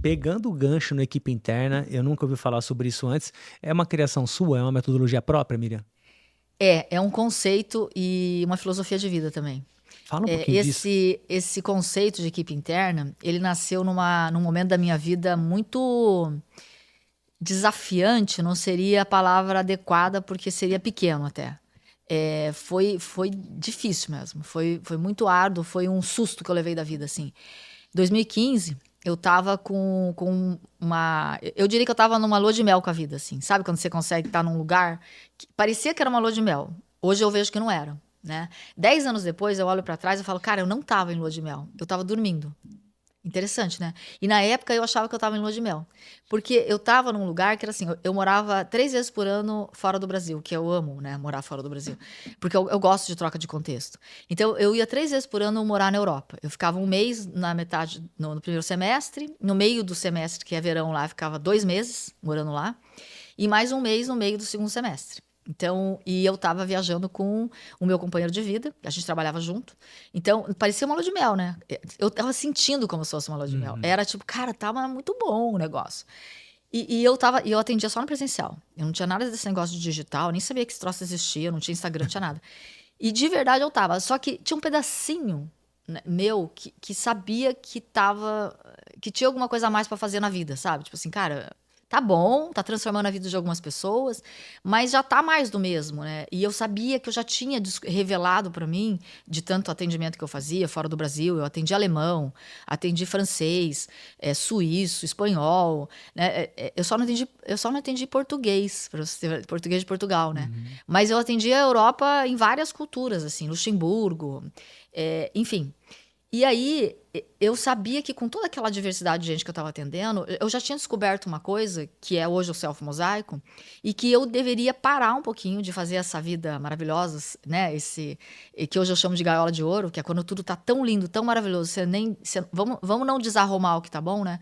Pegando o gancho na equipe interna, eu nunca ouvi falar sobre isso antes. É uma criação sua? É uma metodologia própria, Miriam? É um conceito e uma filosofia de vida também. Fala um É, pouquinho disso. esse conceito de equipe interna, ele nasceu num momento da minha vida muito desafiante, não seria a palavra adequada, porque seria pequeno até. Foi difícil mesmo, foi muito árduo, foi um susto que eu levei da vida, assim. 2015, eu tava com uma. Eu diria que eu tava numa lua de mel com a vida, assim. Sabe quando você consegue estar num lugar que parecia que era uma lua de mel? Hoje eu vejo que não era, né? 10 anos depois, eu olho pra trás e falo, cara, eu não tava em lua de mel, eu tava dormindo. Interessante, né? E na época eu achava que eu tava em lua de mel. Porque eu tava num lugar que era assim, eu morava 3 vezes por ano fora do Brasil, que eu amo, né? Morar fora do Brasil. Porque eu gosto de troca de contexto. Então eu ia 3 vezes por ano morar na Europa. Eu ficava um mês na metade, no primeiro semestre, no meio do semestre, que é verão lá, eu ficava 2 meses morando lá, e mais um mês no meio do segundo semestre. Então, e eu tava viajando com o meu companheiro de vida, a gente trabalhava junto. Então, parecia uma lua de mel, né? Eu tava sentindo como se fosse uma lua de mel. Uhum. Era tipo, cara, tava muito bom o negócio. E eu atendia só no presencial. Eu não tinha nada desse negócio de digital, nem sabia que esse troço existia, não tinha Instagram, não tinha nada. E de verdade eu tava. Só que tinha um pedacinho, né, meu que sabia que tava. Que tinha alguma coisa a mais pra fazer na vida, sabe? Tipo assim, cara, tá bom, tá transformando a vida de algumas pessoas, mas já tá mais do mesmo, né? E eu sabia que eu já tinha revelado pra mim, de tanto atendimento que eu fazia fora do Brasil, eu atendi alemão, atendi francês, suíço, espanhol, né? Eu só não atendi português, pra você ter, português de Portugal, né? Uhum. Mas eu atendi a Europa em várias culturas, assim, Luxemburgo, enfim. E aí, eu sabia que com toda aquela diversidade de gente que eu estava atendendo, eu já tinha descoberto uma coisa, que é hoje o self-mosaico, e que eu deveria parar um pouquinho de fazer essa vida maravilhosa, né? E que hoje eu chamo de gaiola de ouro, que é quando tudo tá tão lindo, tão maravilhoso, vamos não desarrumar o que tá bom, né?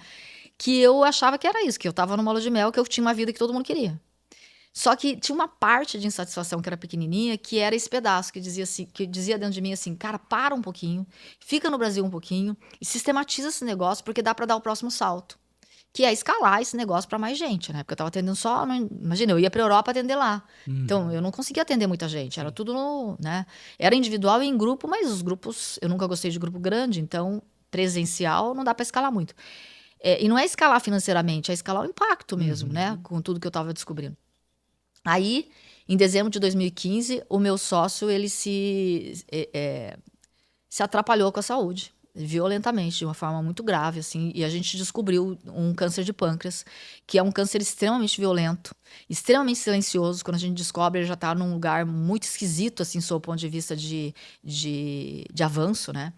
Que eu achava que era isso, que eu tava numa lua de mel, que eu tinha uma vida que todo mundo queria. Só que tinha uma parte de insatisfação que era pequenininha, que era esse pedaço que dizia assim, que dizia dentro de mim assim, cara, para um pouquinho, fica no Brasil um pouquinho e sistematiza esse negócio porque dá para dar o próximo salto, que é escalar esse negócio para mais gente, né? Porque eu tava atendendo só, imagina, eu ia para Europa atender lá. Então, Uhum. eu não conseguia atender muita gente, era Sim. tudo né? Era individual e em grupo, mas os grupos, eu nunca gostei de grupo grande, então presencial não dá para escalar muito. E não é escalar financeiramente, é escalar o impacto mesmo, né? Uhum. Com tudo que eu tava descobrindo. Aí, em dezembro de 2015, o meu sócio, ele se atrapalhou com a saúde, violentamente, de uma forma muito grave, assim, e a gente descobriu um câncer de pâncreas, que é um câncer extremamente violento, extremamente silencioso. Quando a gente descobre, ele já está num lugar muito esquisito, assim, sob o ponto de vista de avanço, né?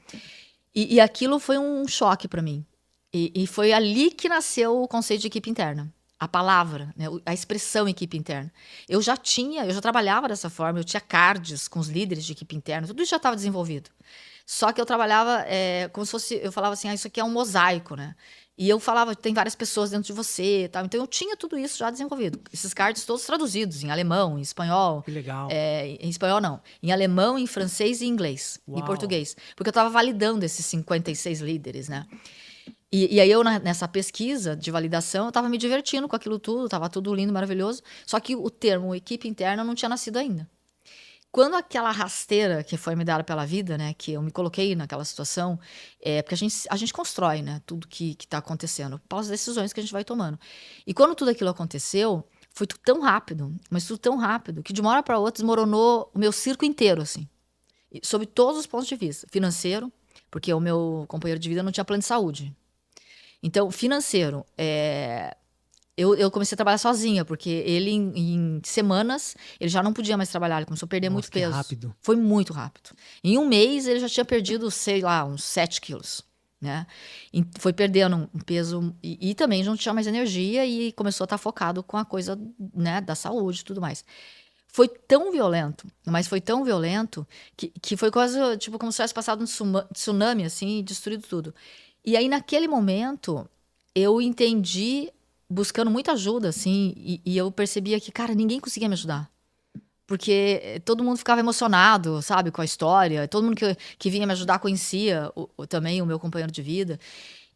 E aquilo foi um choque para mim. E foi ali que nasceu o conceito de equipe interna. A palavra, né, a expressão equipe interna. Eu já trabalhava dessa forma, eu tinha cards com os líderes de equipe interna, tudo isso já estava desenvolvido. Só que eu trabalhava como se fosse, eu falava assim, isso aqui é um mosaico, né? E eu falava, tem várias pessoas dentro de você, tal. Então eu tinha tudo isso já desenvolvido. Esses cards todos traduzidos em alemão, em espanhol, Que legal. em espanhol não, em alemão, em francês e inglês, e Uau. português. Porque eu estava validando esses 56 líderes, né? E aí eu, nessa pesquisa de validação, eu estava me divertindo com aquilo tudo, estava tudo lindo, maravilhoso. Só que o termo equipe interna não tinha nascido ainda. Quando aquela rasteira que foi me dada pela vida, né, que eu me coloquei naquela situação, porque a gente constrói, né, tudo que está acontecendo, pelas decisões que a gente vai tomando. E quando tudo aquilo aconteceu, foi tudo tão rápido, mas tudo tão rápido, que de uma hora para outra desmoronou o meu circo inteiro, assim, sob todos os pontos de vista. Financeiro, porque o meu companheiro de vida não tinha plano de saúde. Então, financeiro, eu comecei a trabalhar sozinha, porque ele, em semanas, ele já não podia mais trabalhar, ele começou a perder muito Nossa, que peso. rápido. Foi muito rápido. Em um mês, ele já tinha perdido, sei lá, uns 7 quilos, né? E foi perdendo um peso e também não tinha mais energia e começou a estar focado com a coisa, né, da saúde e tudo mais. Foi tão violento, mas foi tão violento que foi quase, tipo, como se tivesse passado um tsunami, assim, e destruído tudo. E aí, naquele momento, eu entendi, buscando muita ajuda, assim, e eu percebia que, cara, ninguém conseguia me ajudar. Porque todo mundo ficava emocionado, sabe, com a história. Todo mundo que vinha me ajudar conhecia também o meu companheiro de vida.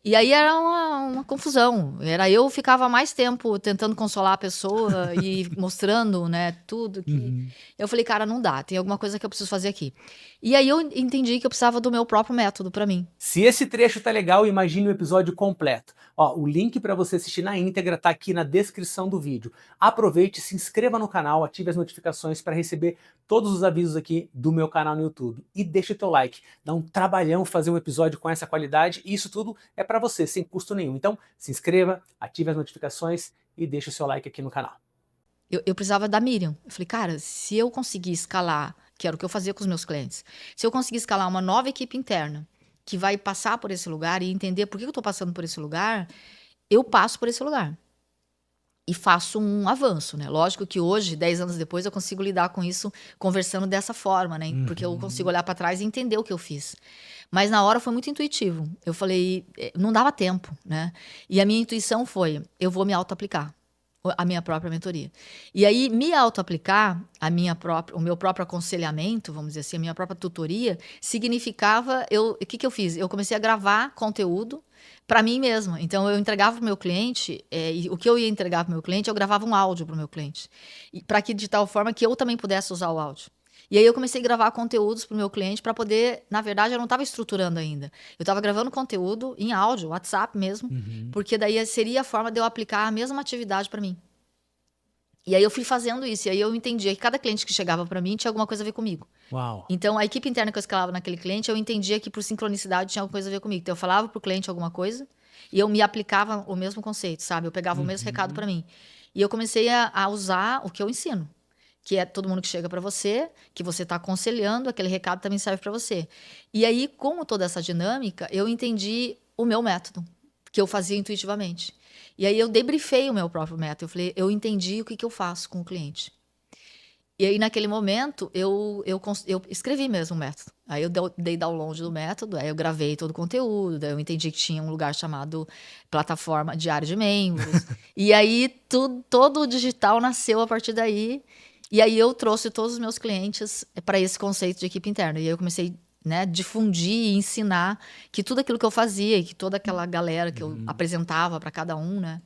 E aí era uma confusão. Eu ficava mais tempo tentando consolar a pessoa e mostrando, né, tudo que... Eu falei, cara, não dá, tem alguma coisa que eu preciso fazer aqui. E aí eu entendi que eu precisava do meu próprio método para mim. Se esse trecho tá legal, imagine o episódio completo. Ó, o link para você assistir na íntegra tá aqui na descrição do vídeo. Aproveite, se inscreva no canal, ative as notificações para receber todos os avisos aqui do meu canal no YouTube. E deixa o teu like, dá um trabalhão fazer um episódio com essa qualidade, e isso tudo é para você, sem custo nenhum. Então, se inscreva, ative as notificações e deixa o seu like aqui no canal. Eu precisava da Miriam. Eu falei, cara, se eu conseguir escalar, que era o que eu fazia com os meus clientes, se eu conseguir escalar uma nova equipe interna que vai passar por esse lugar e entender por que eu estou passando por esse lugar, eu passo por esse lugar. E faço um avanço, né? Lógico que hoje, 10 anos depois, eu consigo lidar com isso conversando dessa forma, né? Porque eu consigo olhar para trás e entender o que eu fiz. Mas na hora foi muito intuitivo. Eu falei, não dava tempo, né? E a minha intuição foi, eu vou me auto-aplicar a minha própria mentoria. E aí, me auto-aplicar, o meu próprio aconselhamento, vamos dizer assim, a minha própria tutoria, significava, o que eu fiz? Eu comecei a gravar conteúdo para mim mesma. Então, eu entregava para o meu cliente, e o que eu ia entregar para o meu cliente, eu gravava um áudio para o meu cliente. Para que, de tal forma que eu também pudesse usar o áudio. E aí eu comecei a gravar conteúdos para o meu cliente para poder, na verdade, eu não estava estruturando ainda. Eu estava gravando conteúdo em áudio, WhatsApp mesmo, porque daí seria a forma de eu aplicar a mesma atividade para mim. E aí eu fui fazendo isso, e aí eu entendia que cada cliente que chegava para mim tinha alguma coisa a ver comigo. Uau. Então a equipe interna que eu escalava naquele cliente, eu entendia que por sincronicidade tinha alguma coisa a ver comigo. Então eu falava pro cliente alguma coisa e eu me aplicava o mesmo conceito, sabe? Eu pegava o mesmo recado para mim. E eu comecei a usar o que eu ensino, que é todo mundo que chega para você, que você está aconselhando, aquele recado também serve para você. E aí, com toda essa dinâmica, eu entendi o meu método, que eu fazia intuitivamente. E aí eu debriefei o meu próprio método. Eu falei, eu entendi o que eu faço com o cliente. E aí, naquele momento, eu escrevi mesmo o método. Aí eu dei download do método, aí eu gravei todo o conteúdo, daí eu entendi que tinha um lugar chamado plataforma diário de membros. E aí, todo o digital nasceu a partir daí. E aí eu trouxe todos os meus clientes para esse conceito de equipe interna. E aí eu comecei, né, difundir e ensinar que tudo aquilo que eu fazia, e que toda aquela galera que eu apresentava para cada um, né,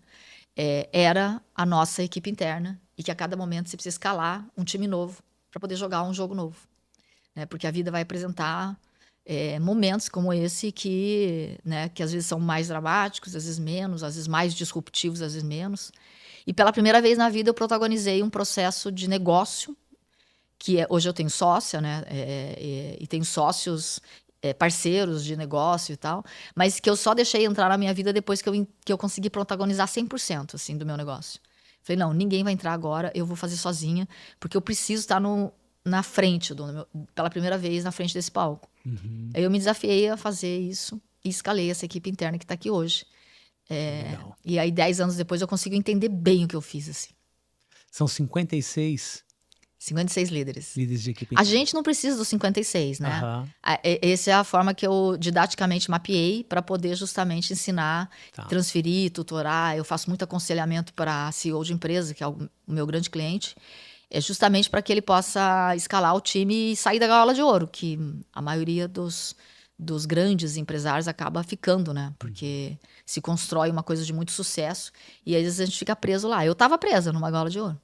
era a nossa equipe interna. E que a cada momento você precisa escalar um time novo para poder jogar um jogo novo. Né? Porque a vida vai apresentar momentos como esse que, né, que às vezes são mais dramáticos, às vezes menos, às vezes mais disruptivos, às vezes menos. E pela primeira vez na vida eu protagonizei um processo de negócio, que hoje eu tenho sócia, né? E tenho sócios, parceiros de negócio e tal, mas que eu só deixei entrar na minha vida depois que eu consegui protagonizar 100% assim, do meu negócio. Falei, não, ninguém vai entrar agora, eu vou fazer sozinha, porque eu preciso estar na frente, pela primeira vez, na frente desse palco. Aí eu me desafiei a fazer isso e escalei essa equipe interna que está aqui hoje. E aí, 10 anos depois, eu consigo entender bem o que eu fiz. Assim. São 56 líderes. Líderes de equipe. A gente não precisa dos 56, né? Essa é a forma que eu didaticamente mapeei para poder justamente ensinar, transferir, tutorar. Eu faço muito aconselhamento para CEO de empresa, que é o meu grande cliente. É justamente para que ele possa escalar o time e sair da gaiola de ouro, que a maioria dos grandes empresários acaba ficando, né? Porque se constrói uma coisa de muito sucesso e às vezes a gente fica preso lá. Eu estava presa numa gaiola de ouro.